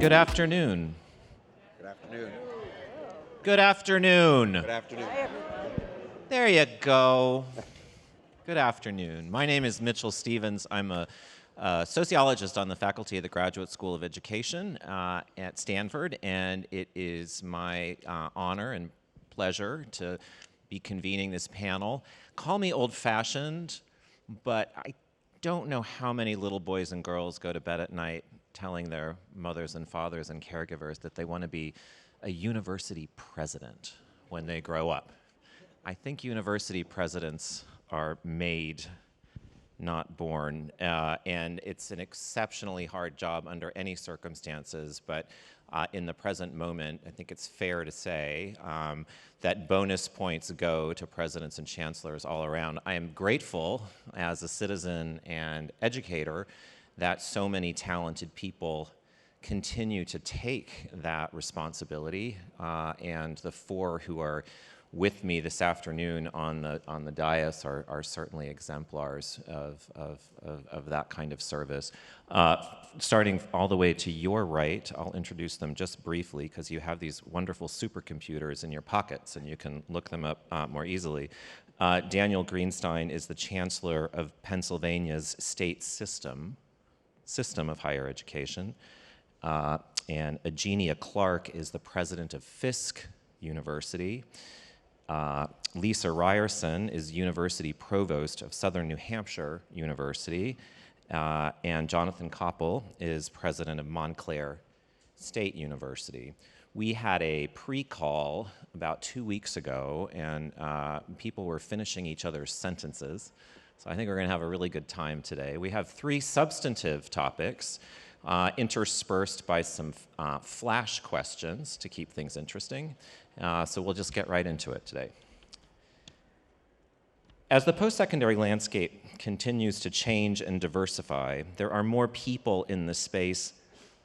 Good afternoon. Good afternoon. Good afternoon. Good afternoon. There you go. Good afternoon. My name is Mitchell Stevens. I'm a sociologist on the faculty of the Graduate School of Education at Stanford, and it is my honor and pleasure to be convening this panel. Call me old-fashioned, but I don't know how many little boys and girls go to bed at night telling their mothers and fathers and caregivers that they want to be a university president when they grow up. I think university presidents are made, not born, and it's an exceptionally hard job under any circumstances, but in the present moment, I think it's fair to say that bonus points go to presidents and chancellors all around. I am grateful as a citizen and educator that so many talented people continue to take that responsibility, and the four who are with me this afternoon on the dais are certainly exemplars of that kind of service. Starting all the way to your right, I'll introduce them just briefly because you have these wonderful supercomputers in your pockets and you can look them up more easily. Daniel Greenstein is the Chancellor of Pennsylvania's state system of higher education. And Agenia Clark is the president of Fisk University. Lisa Ryerson is University Provost of Southern New Hampshire University. And Jonathan Koppell is president of Montclair State University. We had a pre-call about 2 weeks ago, and people were finishing each other's sentences. So I think we're going to have a really good time today. We have 3 substantive topics interspersed by some flash questions to keep things interesting. So we'll just get right into it today. As the post-secondary landscape continues to change and diversify, there are more people in the space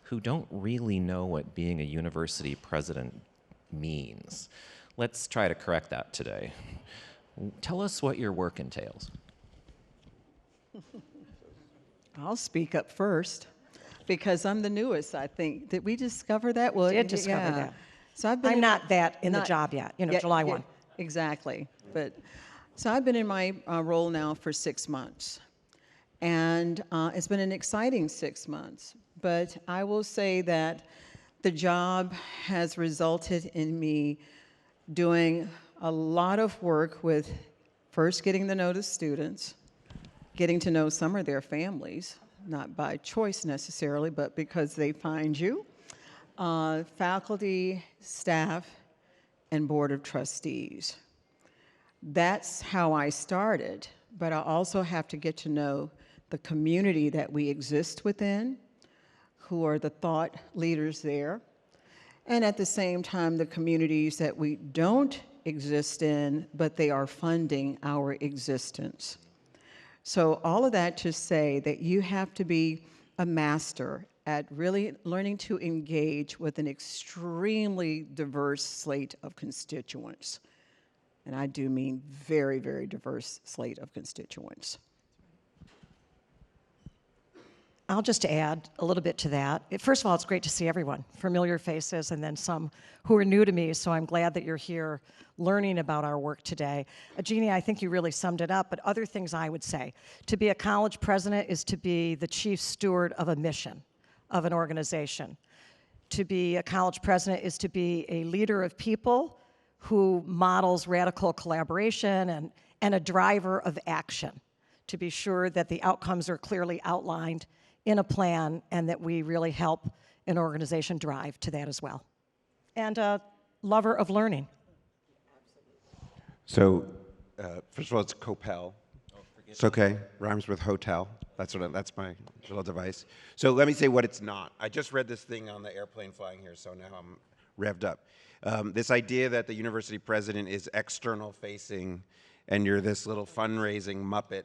who don't really know what being a university president means. Let's try to correct that today. Tell us what your work entails. I'll speak up first because I'm the newest, I think. Did we discover that? Well, did discover that. So I've been I'm not that in the job yet, July 1. Exactly. So I've been in my role now for 6 months. And it's been an exciting 6 months. But I will say that the job has resulted in me doing a lot of work with first getting to know the students, getting to know some of their families, not by choice necessarily, but because they find you, faculty, staff, and board of trustees. That's how I started, but I also have to get to know the community that we exist within, who are the thought leaders there, and at the same time, the communities that we don't exist in, but they are funding our existence. So all of that to say that you have to be a master at really learning to engage with an extremely diverse slate of constituents. And I do mean very, very diverse slate of constituents. I'll just add a little bit to that. First of all, it's great to see everyone, familiar faces, and then some who are new to me, so I'm glad that you're here learning about our work today. Agenia, I think you really summed it up, but other things I would say. To be a college president is to be the chief steward of a mission of an organization. To be a college president is to be a leader of people who models radical collaboration and a driver of action to be sure that the outcomes are clearly outlined in a plan and that we really help an organization drive to that as well. And a lover of learning. So, first of all, it's Koppell. It's okay. Rhymes with hotel. That's my little device. So let me say what it's not. I just read this thing on the airplane flying here, so now I'm revved up. This idea that the university president is external facing and you're this little fundraising muppet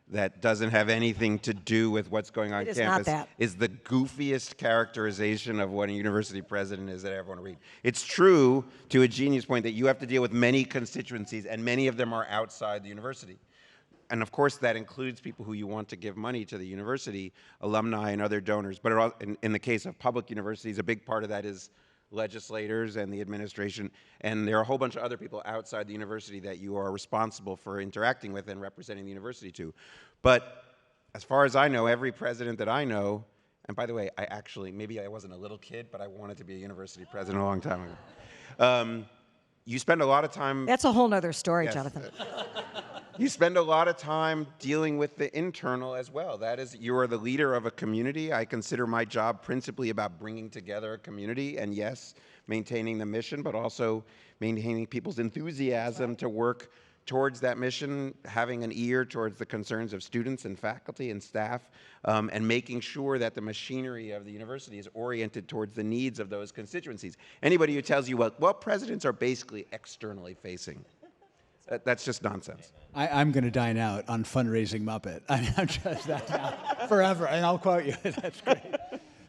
that doesn't have anything to do with what's going on campus is the goofiest characterization of what a university president is that I ever want to read. It's true, to Agenia's point, that you have to deal with many constituencies, and many of them are outside the university. and of course that includes people who you want to give money to the university, alumni and other donors, but in the case of public universities, a big part of that is legislators and the administration, and there are a whole bunch of other people outside the university that you are responsible for interacting with and representing the university to. But as far as I know, every president that I know, and by the way, maybe I wasn't a little kid, but I wanted to be a university president a long time ago. You spend a lot of time... That's a whole nother story, Yes. Jonathan. You spend a lot of time dealing with the internal as well. That is, you are the leader of a community. I consider my job principally about bringing together a community, and yes, maintaining the mission, but also maintaining people's enthusiasm to work towards that mission, having an ear towards the concerns of students and faculty and staff, and making sure that the machinery of the university is oriented towards the needs of those constituencies. Anybody who tells you, well, presidents are basically externally facing, that's just nonsense. I'm going to dine out on fundraising Muppet. I'm just that now forever, and I'll quote you. That's great.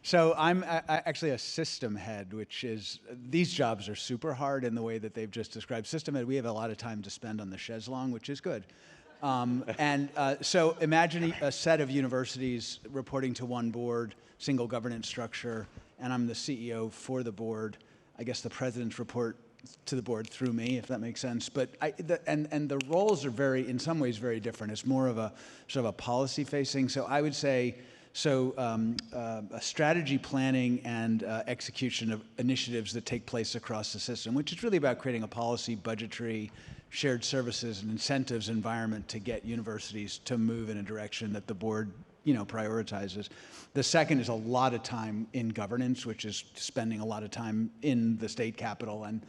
So I'm actually a system head, which is, these jobs are super hard in the way that they've just described. System head, we have a lot of time to spend on the chaise longue, which is good. So imagine a set of universities reporting to one board, single governance structure, and I'm the CEO for the board. I guess the presidents report to the board through me, if that makes sense. But the roles are in some ways very different. It's more of a sort of a policy facing. So I would say, strategy planning and execution of initiatives that take place across the system, which is really about creating a policy, budgetary, shared services and incentives environment to get universities to move in a direction that the board prioritizes. The second is a lot of time in governance, which is spending a lot of time in the state capitol and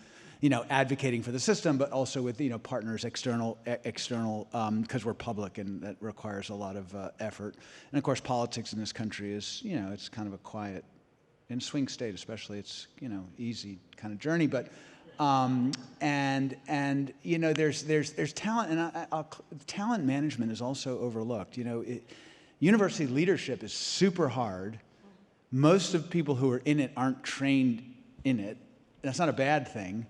advocating for the system, but also with partners, external, because we're public, and that requires a lot of effort. And of course, politics in this country is, it's kind of a quiet, in swing state especially, it's easy kind of journey. But there's talent, and talent management is also overlooked. University leadership is super hard. Most of people who are in it aren't trained in it. That's not a bad thing.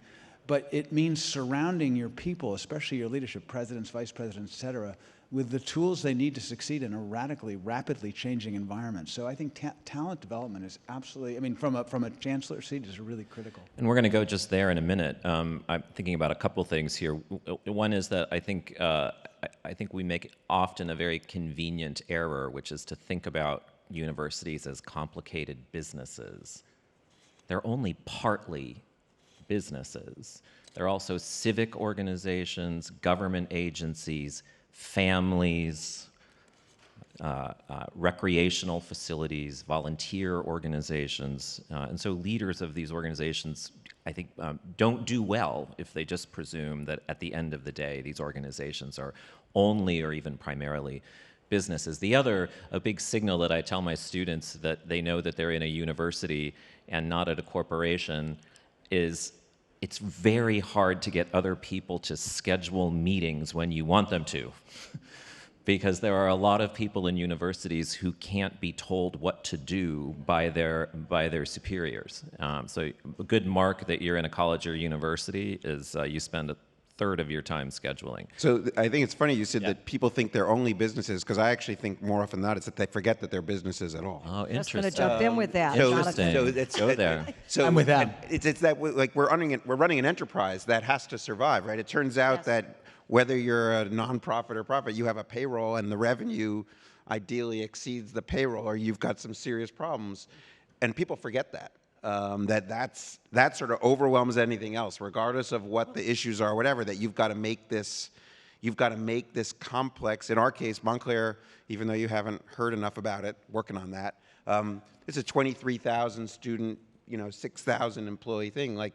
But it means surrounding your people, especially your leadership, presidents, vice presidents, et cetera, with the tools they need to succeed in a rapidly changing environment. So I think talent development is absolutely, from a chancellor seat, is really critical. And we're going to go just there in a minute. I'm thinking about a couple things here. One is that I think we make often a very convenient error, which is to think about universities as complicated businesses. They're only partly businesses. They're also civic organizations, government agencies, families, recreational facilities, volunteer organizations. And so leaders of these organizations, I think, don't do well if they just presume that at the end of the day, these organizations are only or even primarily businesses. The other, a big signal that I tell my students that they know that they're in a university and not at a corporation, is it's very hard to get other people to schedule meetings when you want them to. Because there are a lot of people in universities who can't be told what to do by their superiors. So a good mark that you're in a college or university is you spend a third of your time scheduling. So I think it's funny you said that people think they're only businesses, because I actually think more often than not it's that they forget that they're businesses at all. Oh, Just interesting. going to jump in with that. Interesting. Jonathan. Go there. So I'm with that. It's that we're running an enterprise that has to survive, right? It turns out that whether you're a nonprofit or profit, you have a payroll, and the revenue ideally exceeds the payroll, or you've got some serious problems, and people forget that. That sort of overwhelms anything else, regardless of what the issues are, whatever. That you've got to make this complex. In our case, Montclair, even though you haven't heard enough about it, working on that. It's a 23,000 student, 6,000 employee thing. Like,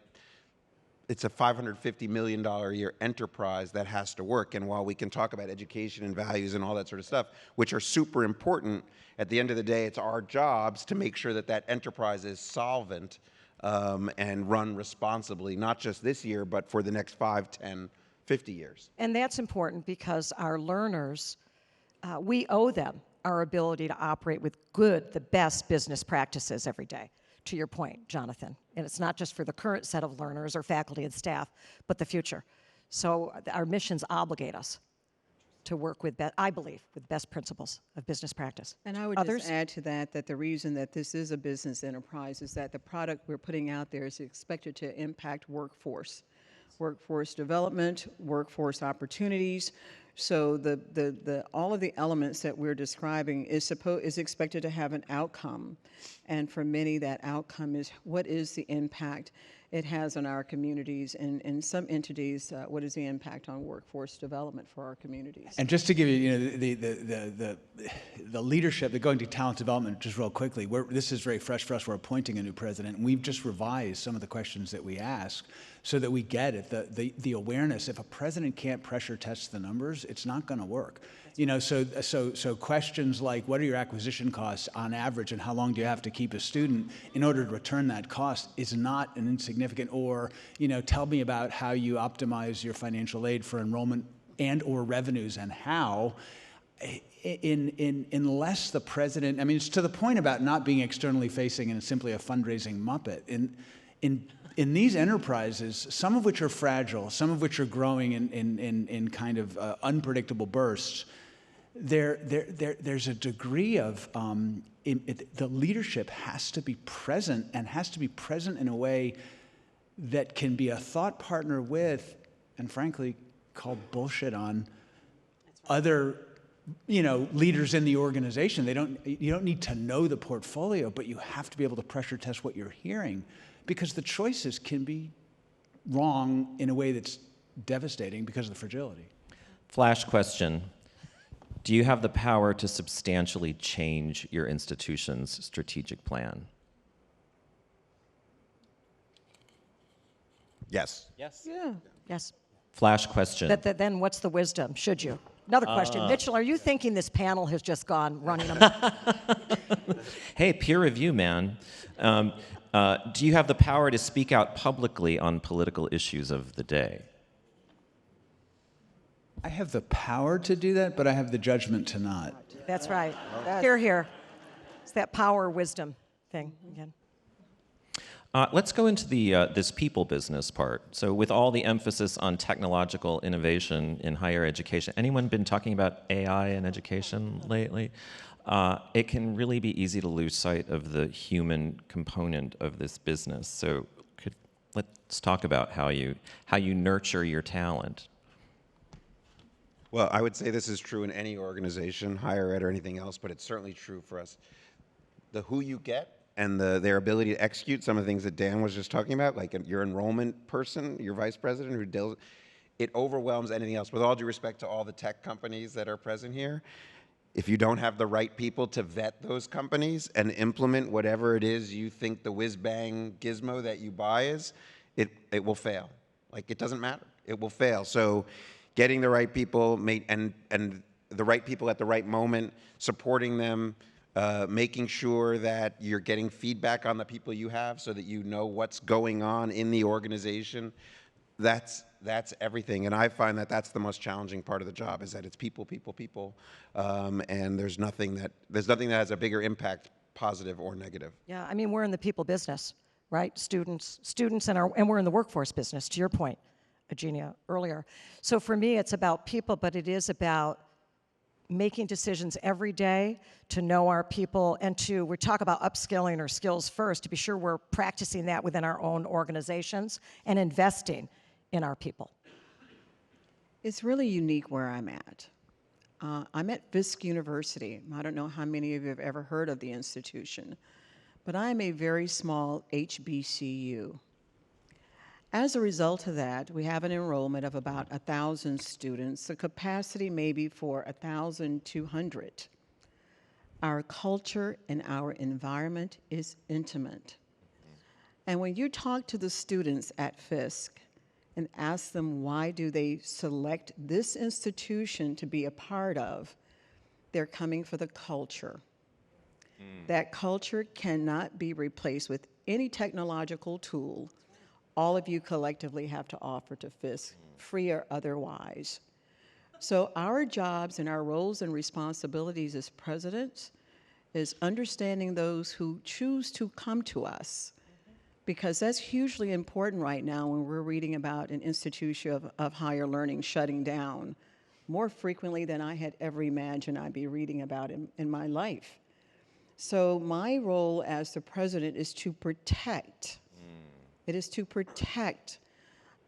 it's a $550 million a year enterprise that has to work. And while we can talk about education and values and all that sort of stuff, which are super important, at the end of the day, it's our jobs to make sure that that enterprise is solvent and run responsibly, not just this year, but for the next 5, 10, 50 years. And that's important because our learners, we owe them our ability to operate with the best business practices every day, to your point, Jonathan. And it's not just for the current set of learners or faculty and staff, but the future. So our missions obligate us. to work with, I believe, with best principles of business practice. And I would Others? just add to that that the reason that this is a business enterprise is that the product we're putting out there is expected to impact workforce development, workforce opportunities. So all of the elements that we're describing is expected to have an outcome. And for many, that outcome is what is the impact it has on our communities, and in some entities, what is the impact on workforce development for our communities? And just to give you, the leadership, the going to talent development, just real quickly, this is very fresh for us. We're appointing a new president, and we've just revised some of the questions that we ask so that we get it, the awareness. If a president can't pressure test the numbers, it's not going to work. So questions like, what are your acquisition costs on average, and how long do you have to keep a student in order to return that cost is not an insignificant, or, tell me about how you optimize your financial aid for enrollment and or revenues, and how. Unless the president, it's to the point about not being externally facing and simply a fundraising muppet. In these enterprises, some of which are fragile, some of which are growing in kind of unpredictable bursts, there's a degree of the leadership has to be present, and has to be present in a way that can be a thought partner with, and frankly, call bullshit on other leaders in the organization. You don't need to know the portfolio, but you have to be able to pressure test what you're hearing, because the choices can be wrong in a way that's devastating because of the fragility. Flash question. Do you have the power to substantially change your institution's strategic plan? Yes. Yes. Yeah. Yes. Flash question. Then what's the wisdom? Should you? Another question. Mitchell, are you thinking this panel has just gone running amok? Hey, peer review, man. Do you have the power to speak out publicly on political issues of the day? I have the power to do that, but I have the judgment to not. That's right. Here. It's that power wisdom thing again. Let's go into this people business part. So with all the emphasis on technological innovation in higher education, anyone been talking about AI in education lately? It can really be easy to lose sight of the human component of this business. So let's talk about how you nurture your talent. Well, I would say this is true in any organization, higher ed or anything else, but it's certainly true for us. The who you get and their ability to execute some of the things that Dan was just talking about, like your enrollment person, your vice president who deals, it overwhelms anything else. With all due respect to all the tech companies that are present here, if you don't have the right people to vet those companies and implement whatever it is you think the whiz-bang gizmo that you buy is, it will fail. Like, it doesn't matter. It will fail. So getting the right people and the right people at the right moment, supporting them, making sure that you're getting feedback on the people you have so that you know what's going on in the organization, that's everything. And I find that that's the most challenging part of the job, is that it's people, and there's nothing that has a bigger impact, positive or negative. Yeah, we're in the people business, right? Students, and we're in the workforce business, to your point, Agenia, earlier. So for me, it's about people, but it is about making decisions every day to know our people, and we talk about upskilling our skills first, to be sure we're practicing that within our own organizations and investing in our people. It's really unique where I'm at. I'm at Fisk University. I don't know how many of you have ever heard of the institution, but I'm a very small HBCU. As a result of that, we have an enrollment of about 1,000 students. The capacity may be for 1,200. Our culture and our environment is intimate. And when you talk to the students at Fisk and ask them why do they select this institution to be a part of, they're coming for the culture. That culture cannot be replaced with any technological tool all of you collectively have to offer to Fisk, free or otherwise. So our jobs and our roles and responsibilities as presidents is understanding those who choose to come to us, because that's hugely important right now when we're reading about an institution of higher learning shutting down. more frequently than I had ever imagined I'd be reading about in my life. So my role as the president is to protect. It is to protect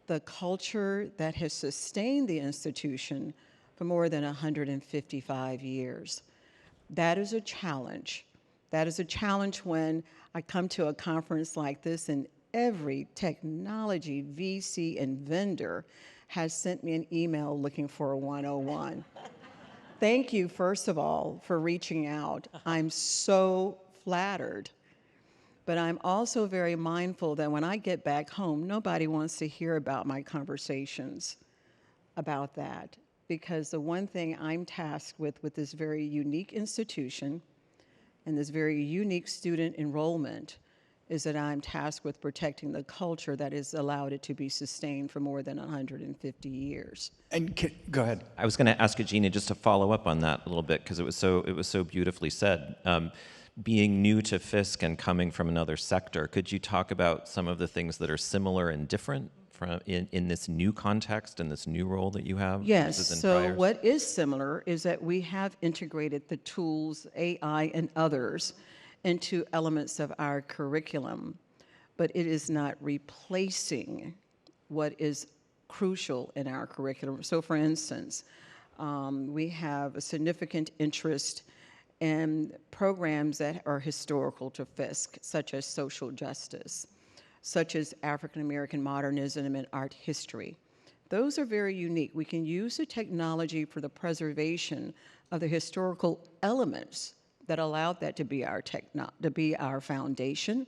the culture that has sustained the institution for more than 155 years. That is a challenge. That is a challenge when I come to a conference like this and every technology VC and vendor has sent me an email looking for a 101. Thank you, first of all, for reaching out. I'm so flattered. But I'm also very mindful that when I get back home, nobody wants to hear about my conversations about that. Because the one thing I'm tasked with this very unique institution and this very unique student enrollment is that I'm tasked with protecting the culture that has allowed it to be sustained for more than 150 years. And go ahead. I was going to ask Agenia just to follow up on that a little bit because it was so beautifully said. Being new to Fisk and coming from another sector, could you talk about some of the things that are similar and different in this new context and this new role that you have? Yes, versus in so priors? what is similar is that we have integrated the tools, AI and others, into elements of our curriculum, but it is not replacing what is crucial in our curriculum. So for instance, we have a significant interest in programs that are historical to Fisk, such as social justice, such as African American modernism and art history. Those are very unique. We can use the technology for the preservation of the historical elements that allowed that to be our foundation,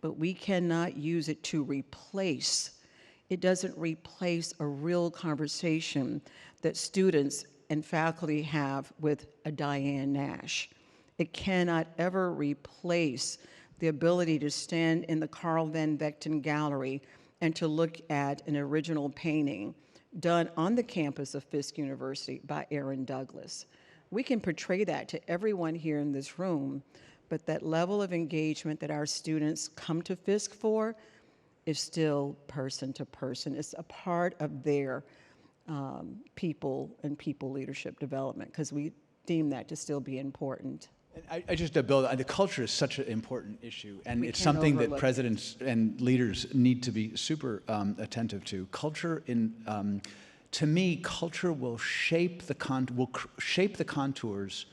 but we cannot use it to replace. It doesn't replace a real conversation that students and faculty have with a Diane Nash. It cannot ever replace the ability to stand in the Carl Van Vechten Gallery and to look at an original painting done on the campus of Fisk University by Aaron Douglas. We can portray that to everyone here in this room, but that level of engagement that our students come to Fisk for is still person to person. It's a part of their people and people leadership development because we deem that to still be important. I just to build, the culture is such an important issue, and We it's can't something that overlook it. presidents and leaders need to be super attentive to. Culture, to me, culture will shape the contours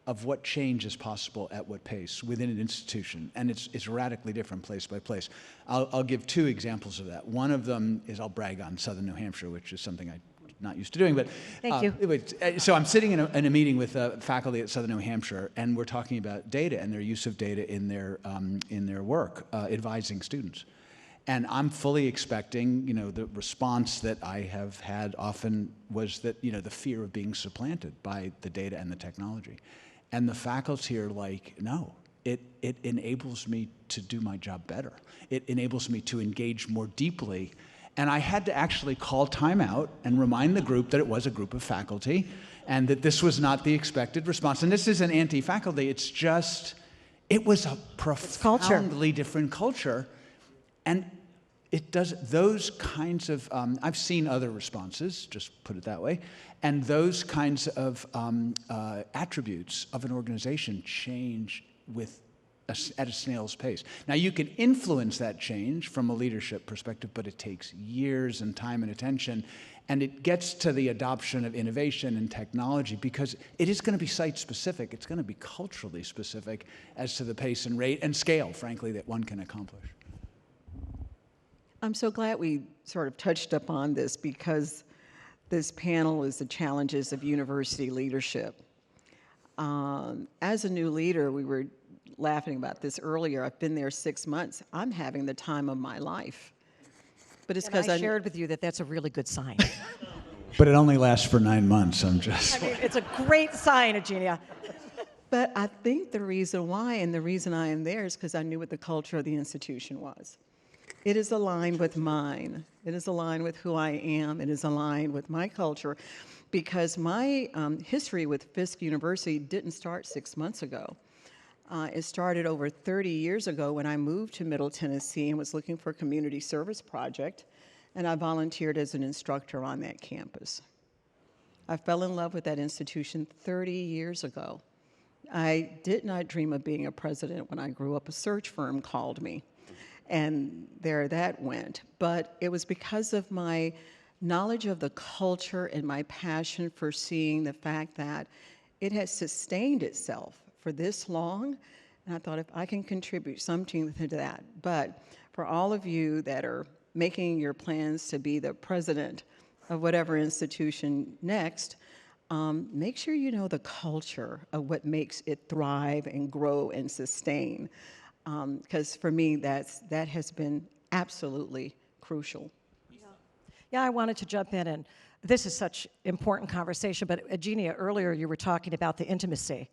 of what change is possible at what pace within an institution, and it's radically different place by place. I'll give two examples of that. One of them is I'll brag on Southern New Hampshire, which is something I'm not used to doing, but Thank you. So I'm sitting in a meeting with faculty at Southern New Hampshire, and we're talking about data and their use of data in their work, advising students. And I'm fully expecting, the response that I have had often was that, the fear of being supplanted by the data and the technology. And the faculty are like, no, it enables me to do my job better. It enables me to engage more deeply. And I had to actually call time out and remind the group that it was a group of faculty and that this was not the expected response. And this isn't anti-faculty, it was a profoundly different culture. And it does those kinds of, I've seen other responses, just put it that way, and those kinds of attributes of an organization change at a snail's pace. Now, you can influence that change from a leadership perspective, but it takes years and time and attention, and it gets to the adoption of innovation and technology because it is going to be site-specific. It's going to be culturally specific as to the pace and rate and scale, frankly, that one can accomplish. I'm so glad we sort of touched upon this because this panel is the challenges of university leadership. As a new leader, we were laughing about this earlier. I've been there 6 months. I'm having the time of my life. But it's because I shared with you that that's a really good sign. But it only lasts for 9 months. It's a great sign, Agenia. But I think the reason why and the reason I am there is because I knew what the culture of the institution was. It is aligned with mine. It is aligned with who I am. It is aligned with my culture because my history with Fisk University didn't start 6 months ago. It started over 30 years ago when I moved to Middle Tennessee and was looking for a community service project, and I volunteered as an instructor on that campus. I fell in love with that institution 30 years ago. I did not dream of being a president when I grew up. A search firm called me, and there that went. But it was because of my knowledge of the culture and my passion for seeing the fact that it has sustained itself for this long, and I thought if I can contribute something to that. But for all of you that are making your plans to be the president of whatever institution next, make sure you know the culture of what makes it thrive and grow and sustain. Because for me, that has been absolutely crucial. Yeah, I wanted to jump in, and this is such important conversation, but Agenia, earlier you were talking about the intimacy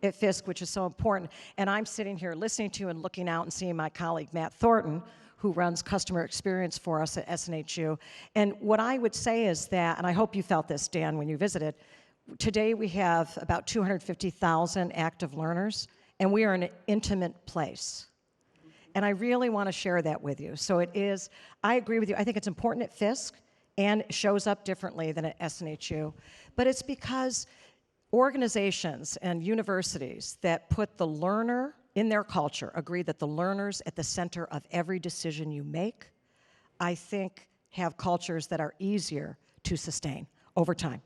at Fisk, which is so important, and I'm sitting here listening to and looking out and seeing my colleague Matt Thornton, who runs customer experience for us at SNHU, and what I would say is that, and I hope you felt this, Dan, when you visited, today we have about 250,000 active learners, and we are an intimate place. And I really want to share that with you. So it is, I agree with you, I think it's important at Fisk, and it shows up differently than at SNHU, but it's because organizations and universities that put the learner in their culture agree that the learner's at the center of every decision you make, I think have cultures that are easier to sustain over time.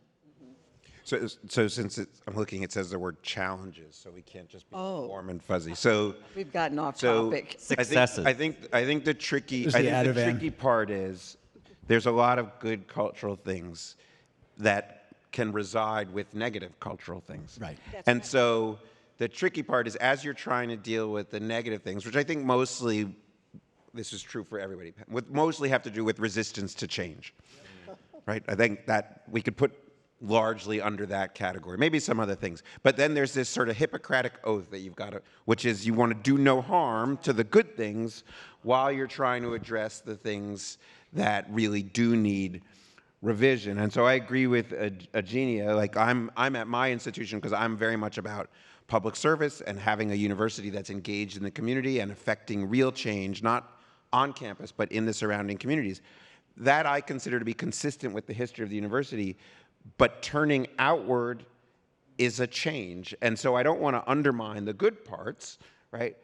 So since I'm looking, it says the word challenges, so we can't just be warm and fuzzy. So We've gotten off topic. Successes. I think the tricky the tricky part is there's a lot of good cultural things that can reside with negative cultural things. Right. And so the tricky part is as you're trying to deal with the negative things, which I think mostly, this is true for everybody, mostly have to do with resistance to change, right? I think that we could put largely under that category, maybe some other things. But then there's this sort of Hippocratic oath that you've got to, which is you want to do no harm to the good things while you're trying to address the things that really do need revision. And so I agree with Agenia. Like I'm at my institution because I'm very much about public service and having a university that's engaged in the community and affecting real change, not on campus, but in the surrounding communities. That I consider to be consistent with the history of the university, but turning outward is a change. And so I don't want to undermine the good parts, right?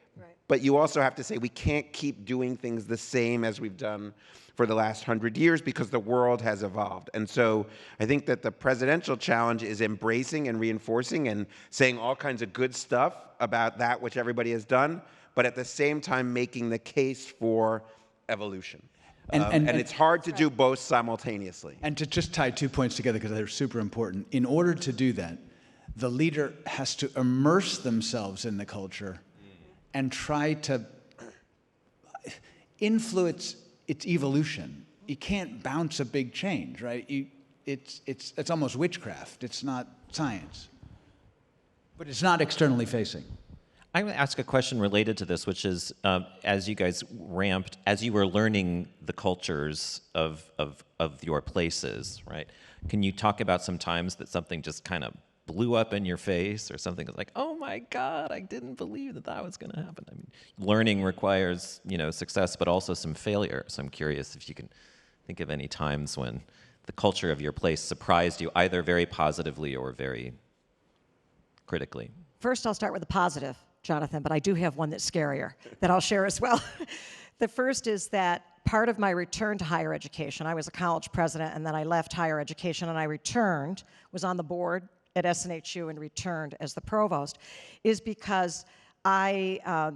But you also have to say we can't keep doing things the same as we've done for the last 100 years because the world has evolved. And so I think that the presidential challenge is embracing and reinforcing and saying all kinds of good stuff about that which everybody has done, but at the same time making the case for evolution. And it's hard to do both simultaneously. And to just tie 2 points together, because they're super important, in order to do that, the leader has to immerse themselves in the culture and try to influence its evolution. You can't bounce a big change, right? It's almost witchcraft. It's not science. But it's not externally facing. I'm going to ask a question related to this, which is, as you guys ramped, as you were learning the cultures of your places, right? Can you talk about some times that something just kind of blew up in your face, or something like, oh my God, I didn't believe that was going to happen? I mean, learning requires, success, but also some failure. So I'm curious if you can think of any times when the culture of your place surprised you, either very positively or very critically. First, I'll start with the positive, Jonathan, but I do have one that's scarier that I'll share as well. The first is that part of my return to higher education, I was a college president and then I left higher education and I returned, was on the board at SNHU and returned as the provost, is because I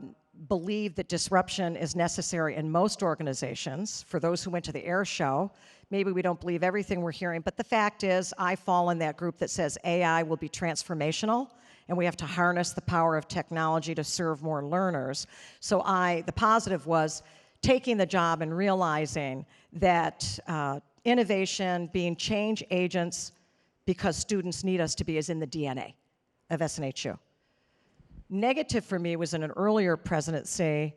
believe that disruption is necessary in most organizations. For those who went to the AIR Show, maybe we don't believe everything we're hearing, but the fact is I fall in that group that says AI will be transformational and we have to harness the power of technology to serve more learners. So the positive was taking the job and realizing that innovation, being change agents, because students need us to be, is in the DNA of SNHU. Negative for me was in an earlier presidency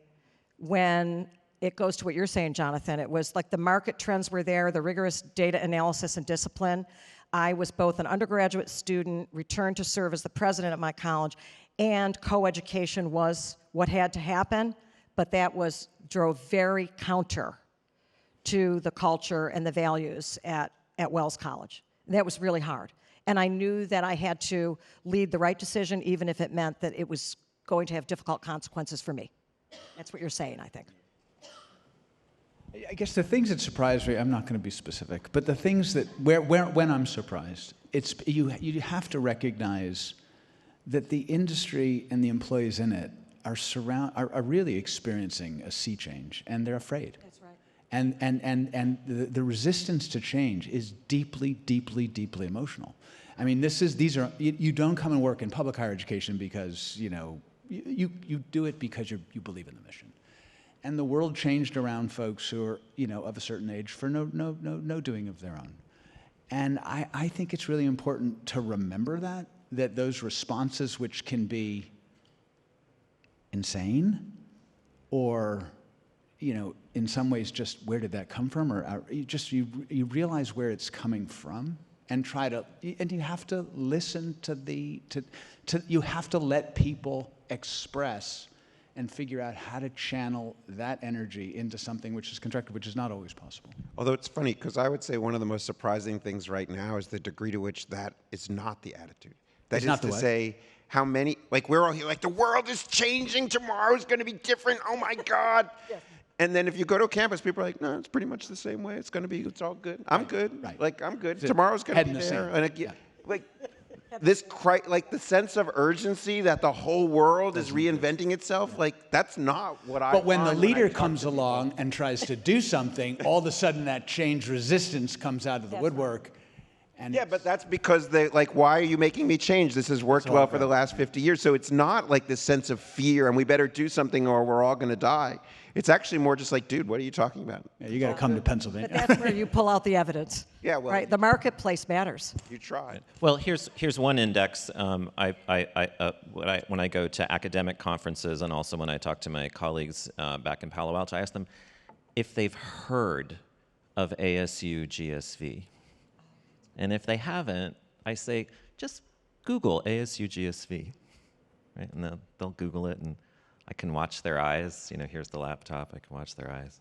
when it goes to what you're saying, Jonathan. It was like the market trends were there, the rigorous data analysis and discipline. I was both an undergraduate student, returned to serve as the president of my college, and co-education was what had to happen, but that drove very counter to the culture and the values at Wells College. That was really hard. And I knew that I had to lead the right decision, even if it meant that it was going to have difficult consequences for me. That's what you're saying, I think. I guess the things that surprise me, I'm not going to be specific, but the things that, when I'm surprised, it's, you have to recognize that the industry and the employees in it are really experiencing a sea change, and they're afraid. That's right. And the resistance to change is deeply, deeply, deeply emotional. I mean, you don't come and work in public higher education because, you do it because you believe in the mission. And the world changed around folks who are, of a certain age for no doing of their own. And I think it's really important to remember that those responses, which can be insane or, in some ways just where did that come from? Or you realize where it's coming from and and you have to listen you have to let people express and figure out how to channel that energy into something which is constructive, which is not always possible. Although it's funny, because I would say one of the most surprising things right now is the degree to which that is not the attitude. That is to say, how many, we're all here, the world is changing, tomorrow's going to be different, oh my God. Yes. And then if you go to a campus, people are like, no, it's pretty much the same way, it's all good. I'm good, I'm good, tomorrow's going to be there. And the sense of urgency that the whole world is reinventing itself, that's not what I. But when the leader comes along and tries to do something, all of a sudden that change resistance comes out of the woodwork. And yeah, but that's because why are you making me change? This has worked well for the last 50 years. So it's not this sense of fear and we better do something or we're all going to die. It's actually more just dude, what are you talking about? Yeah, you got to come to Pennsylvania. But that's where you pull out the evidence. Yeah, well, right. The marketplace matters. You try. Well, here's one index. When I go to academic conferences and also when I talk to my colleagues back in Palo Alto, I ask them if they've heard of ASU+GSV. And if they haven't, I say, just Google ASU+GSV, right? And they'll Google it, and I can watch their eyes. Here's the laptop. I can watch their eyes,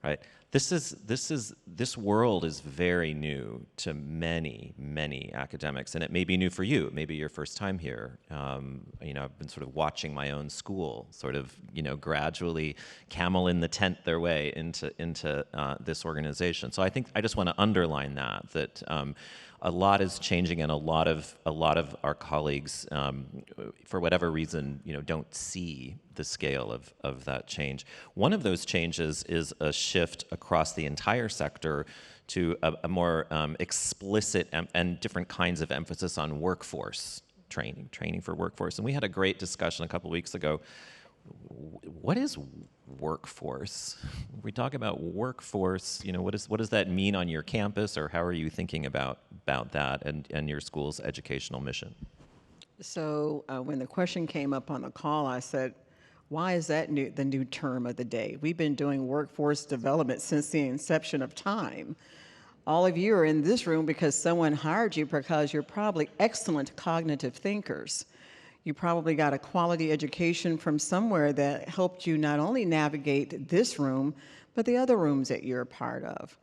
right? This world is very new to many, many academics, and it may be new for you. It may be your first time here. I've been sort of watching my own school sort of, gradually camel in the tent their way into this organization. So I think I just want to underline that a lot is changing, and a lot of our colleagues, for whatever reason, don't see the scale of that change. One of those changes is a shift across the entire sector to a more explicit and different kinds of emphasis on workforce training for workforce. And we had a great discussion a couple weeks ago. What is workforce? We talk about workforce, what does that mean on your campus, or how are you thinking about that and your school's educational mission? So when the question came up on the call, I said, why is that the new term of the day? We've been doing workforce development since the inception of time. All of you are in this room because someone hired you because you're probably excellent cognitive thinkers. You probably got a quality education from somewhere that helped you not only navigate this room, but the other rooms that you're a part of.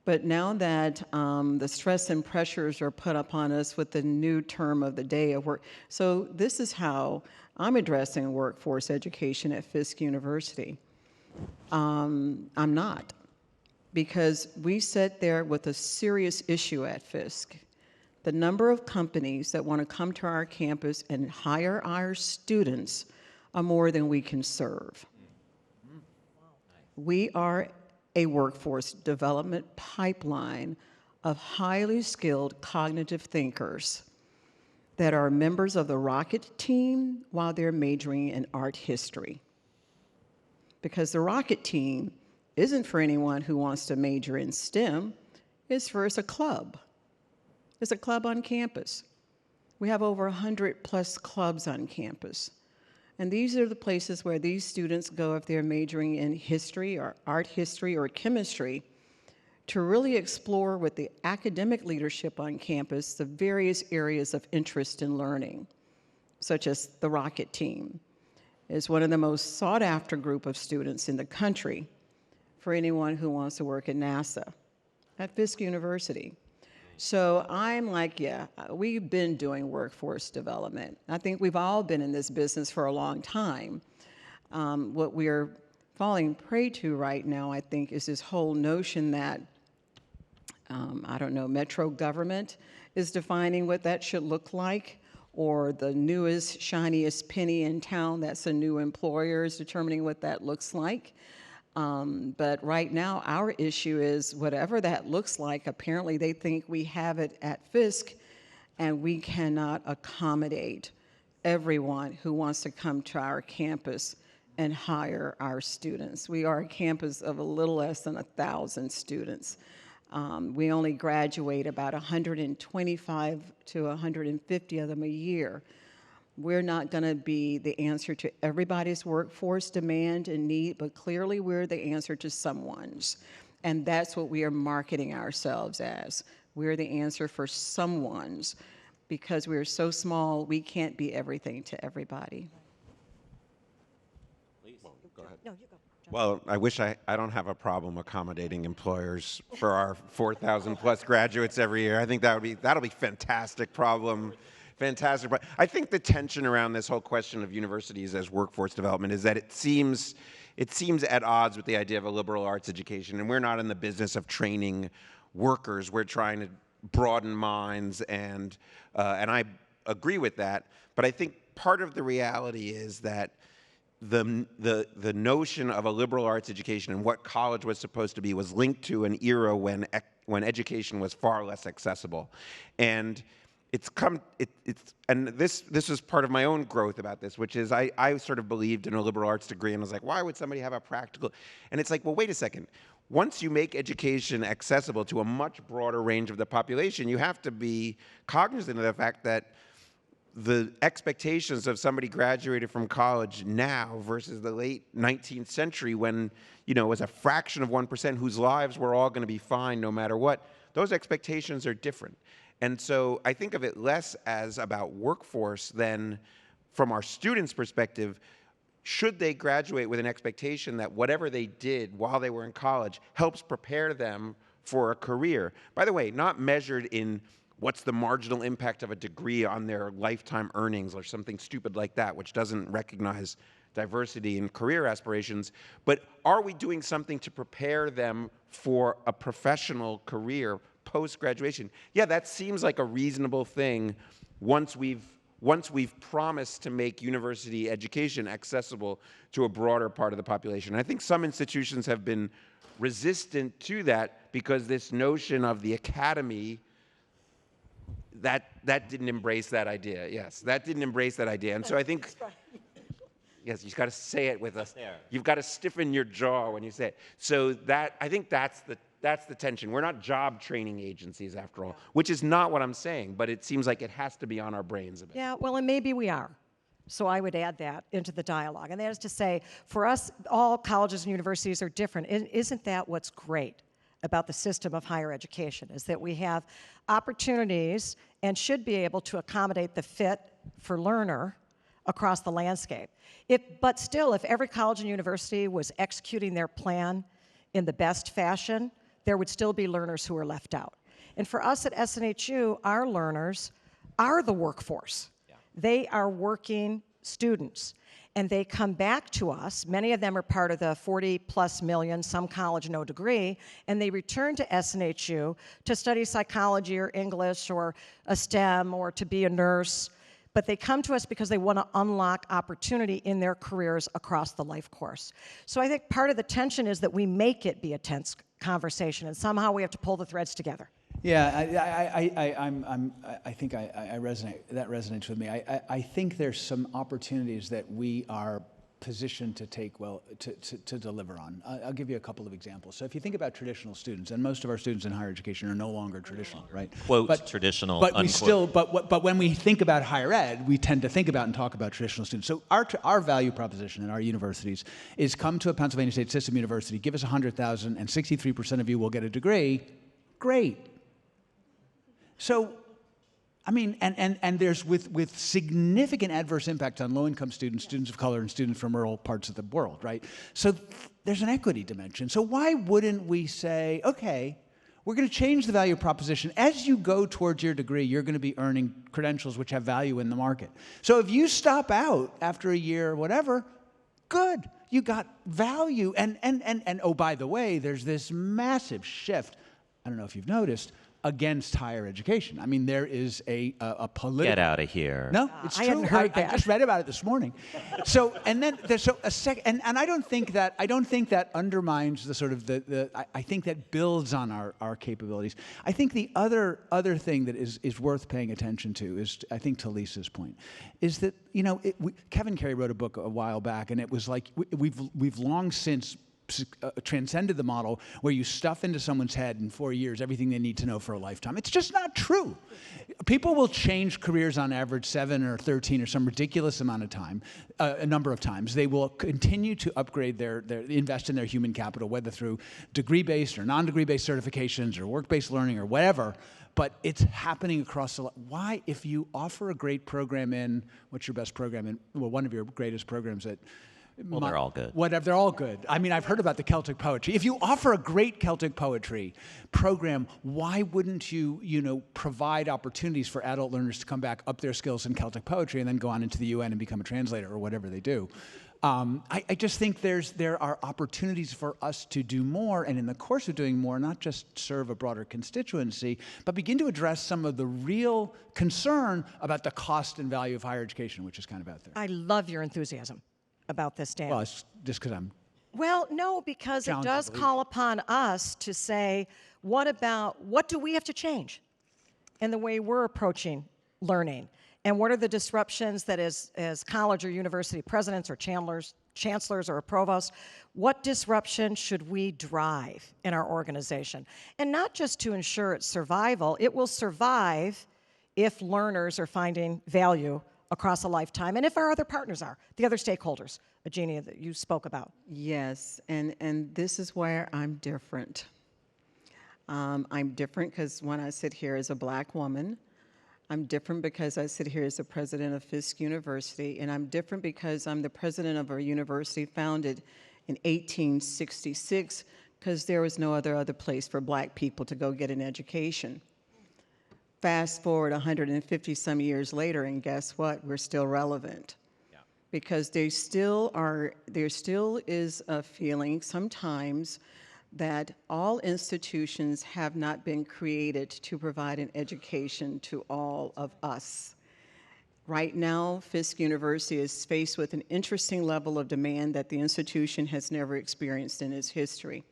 But now that the stress and pressures are put upon us with the new term of the day of work, so this is how I'm addressing workforce education at Fisk University. I'm not, because we sit there with a serious issue at Fisk. The number of companies that want to come to our campus and hire our students are more than we can serve. We are a workforce development pipeline of highly skilled cognitive thinkers that are members of the Rocket team while they're majoring in art history. Because the Rocket team isn't for anyone who wants to major in STEM, it's a club. It's a club on campus. We have over 100+ clubs on campus. And these are the places where these students go if they're majoring in history or art history or chemistry, to really explore with the academic leadership on campus the various areas of interest in learning, such as the Rocket team is one of the most sought after group of students in the country for anyone who wants to work at NASA, at Fisk University. So I'm like, yeah, we've been doing workforce development. I think we've all been in this business for a long time. What we're falling prey to right now, I think, is this whole notion that, I don't know, metro government is defining what that should look like, or the newest, shiniest penny in town that's a new employer is determining what that looks like. But right now, our issue is whatever that looks like, apparently they think we have it at Fisk, and we cannot accommodate everyone who wants to come to our campus and hire our students. We are a campus of a little less than 1,000 students. We only graduate about 125 to 150 of them a year. We're not going to be the answer to everybody's workforce demand and need, but clearly we're the answer to someone's. And that's what we are marketing ourselves as. We're the answer for someone's, because we're so small, we can't be everything to everybody. Please. Go ahead. No, you go. Well, I wish I don't have a problem accommodating employers for our 4,000 plus graduates every year. I think that'll be fantastic problem. Fantastic. But I think the tension around this whole question of universities as workforce development is that it seems at odds with the idea of a liberal arts education, and we're not in the business of training workers. We're trying to broaden minds, and I agree with that. But I think part of the reality is that the notion of a liberal arts education and what college was supposed to be was linked to an era when education was far less accessible, and this is part of my own growth about this, which is I sort of believed in a liberal arts degree and was like, why would somebody have a practical? And it's like, well, wait a second. Once you make education accessible to a much broader range of the population, you have to be cognizant of the fact that the expectations of somebody graduated from college now versus the late 19th century when, it was a fraction of 1% whose lives were all going to be fine no matter what, those expectations are different. And so I think of it less as about workforce than from our students' perspective, should they graduate with an expectation that whatever they did while they were in college helps prepare them for a career. By the way, not measured in what's the marginal impact of a degree on their lifetime earnings or something stupid like that, which doesn't recognize diversity in career aspirations, but are we doing something to prepare them for a professional career post-graduation? Yeah, that seems like a reasonable thing once we've promised to make university education accessible to a broader part of the population. And I think some institutions have been resistant to that because this notion of the academy, that didn't embrace that idea. Yes, that didn't embrace that idea. And so I think, yes, you've got to say it with us. You've got to stiffen your jaw when you say it. So I think that's the tension. We're not job training agencies, after all, which is not what I'm saying, but it seems like it has to be on our brains a bit. Yeah, well, and maybe we are. So I would add that into the dialogue. And that is to say, for us, all colleges and universities are different. Isn't that what's great about the system of higher education, is that we have opportunities and should be able to accommodate the fit for learner across the landscape. But still, if every college and university was executing their plan in the best fashion, there would still be learners who are left out. And for us at SNHU, our learners are the workforce. Yeah. They are working students. And they come back to us. Many of them are part of the 40+ million, some college, no degree, and they return to SNHU to study psychology or English or a STEM or to be a nurse. But they come to us because they want to unlock opportunity in their careers across the life course. So I think part of the tension is that we make it be a tense conversation, and somehow we have to pull the threads together. Yeah, I think I resonate. That resonates with me. I think there's some opportunities that we are positioned to take to deliver on. I'll give you a couple of examples. So if you think about traditional students, and most of our students in higher education are no longer traditional, right? Quote traditional. But unquote. we still. But when we think about higher ed, we tend to think about and talk about traditional students. So our value proposition in our universities is come to a Pennsylvania State System university, give us 100,000, and 63% of you will get a degree. Great. So, I mean, and there's with significant adverse impact on low-income students, students of color, and students from rural parts of the world, right? So there's an equity dimension. So why wouldn't we say, okay, We're going to change the value proposition. As you go towards your degree, you're going to be earning credentials which have value in the market. So if you stop out after a year or whatever, good. You got value. And oh, by the way, there's this massive shift, I don't know if you've noticed, against higher education. I mean, there is a political... Get out of here. No, it's true. I hadn't heard that. I just read about it this morning. So, and then there's a second, and I don't think that undermines the sort of I think that builds on our capabilities. I think the other thing that is worth paying attention to is, I think to Lisa's point, is that, Kevin Carey wrote a book a while back, and it was like, we've long since transcended the model where you stuff into someone's head in 4 years everything they need to know for a lifetime. It's just not true. People will change careers on average 7 or 13 or some ridiculous amount of time, a number of times. They will continue to upgrade invest in their human capital, whether through degree-based or non-degree-based certifications or work-based learning or whatever. But it's happening across the... Why, if you offer a great program what's your best program in, well, one of your greatest programs at... Well, they're all good. Whatever, they're all good. I mean, I've heard about the Celtic poetry. If you offer a great Celtic poetry program, why wouldn't you, provide opportunities for adult learners to come back, up their skills in Celtic poetry, and then go on into the UN and become a translator or whatever they do? I just think there are opportunities for us to do more, and in the course of doing more, not just serve a broader constituency, but begin to address some of the real concern about the cost and value of higher education, which is kind of out there. I love your enthusiasm about this, Dan. Well, it's just because I'm... Well, no, because it does call upon us to say, what do we have to change in the way we're approaching learning? And what are the disruptions that as college or university presidents or chancellors or a provost, what disruption should we drive in our organization? And not just to ensure its survival, it will survive if learners are finding value across a lifetime, and if our other partners are, the other stakeholders, Agenia, that you spoke about. Yes, and this is where I'm different. I'm different because when I sit here as a Black woman, I'm different because I sit here as the president of Fisk University, and I'm different because I'm the president of a university founded in 1866 because there was no other place for Black people to go get an education. Fast forward 150 some years later, and guess what? We're still relevant. Yeah. Because there still is a feeling sometimes that all institutions have not been created to provide an education to all of us. Right now, Fisk University is faced with an interesting level of demand that the institution has never experienced in its history.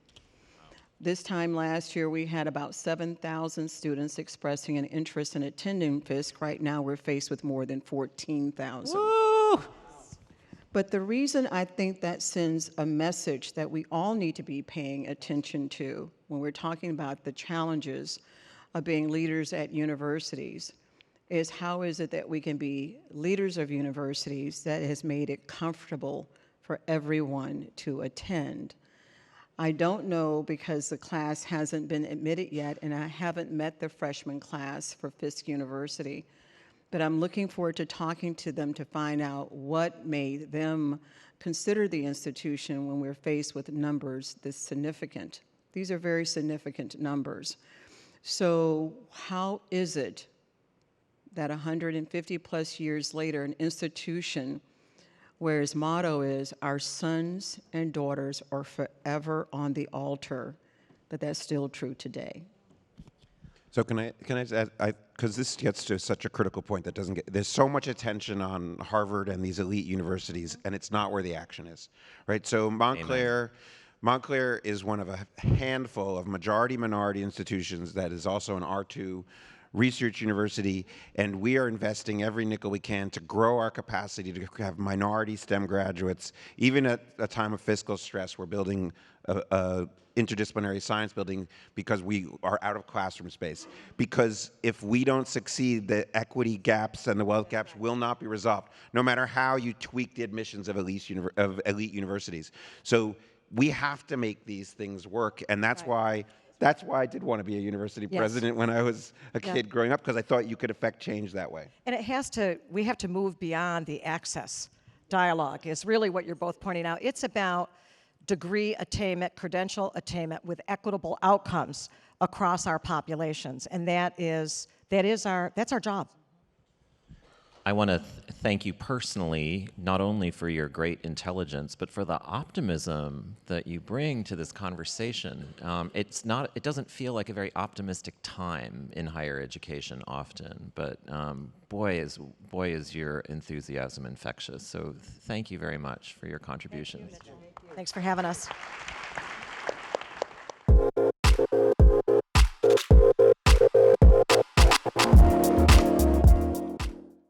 This time last year, we had about 7,000 students expressing an interest in attending Fisk. Right now, we're faced with more than 14,000. Woo! But the reason I think that sends a message that we all need to be paying attention to when we're talking about the challenges of being leaders at universities is how is it that we can be leaders of universities that has made it comfortable for everyone to attend. I don't know because the class hasn't been admitted yet, and I haven't met the freshman class for Fisk University, but I'm looking forward to talking to them to find out what made them consider the institution when we're faced with numbers this significant. These are very significant numbers. So how is it that 150 plus years later, an institution where his motto is, our sons and daughters are forever on the altar, but that's still true today. So can I just add, because this gets to such a critical point that doesn't get, there's so much attention on Harvard and these elite universities, and it's not where the action is, right? So Montclair is one of a handful of majority-minority institutions that is also an R2 research university, and we are investing every nickel we can to grow our capacity to have minority STEM graduates. Even at a time of fiscal stress, we're building a interdisciplinary science building because we are out of classroom space. Because if we don't succeed, the equity gaps and the wealth gaps will not be resolved, no matter how you tweak the admissions of elite universities. So we have to make these things work, and that's why I did want to be a university president when I was a kid growing up, because I thought you could affect change that way. And we have to move beyond the access dialogue, is really what you're both pointing out. It's about degree attainment, credential attainment with equitable outcomes across our populations, and that's our job. I want to thank you personally, not only for your great intelligence, but for the optimism that you bring to this conversation. It doesn't feel like a very optimistic time in higher education often, but boy is your enthusiasm infectious. So thank you very much for your contributions. Thanks for having us.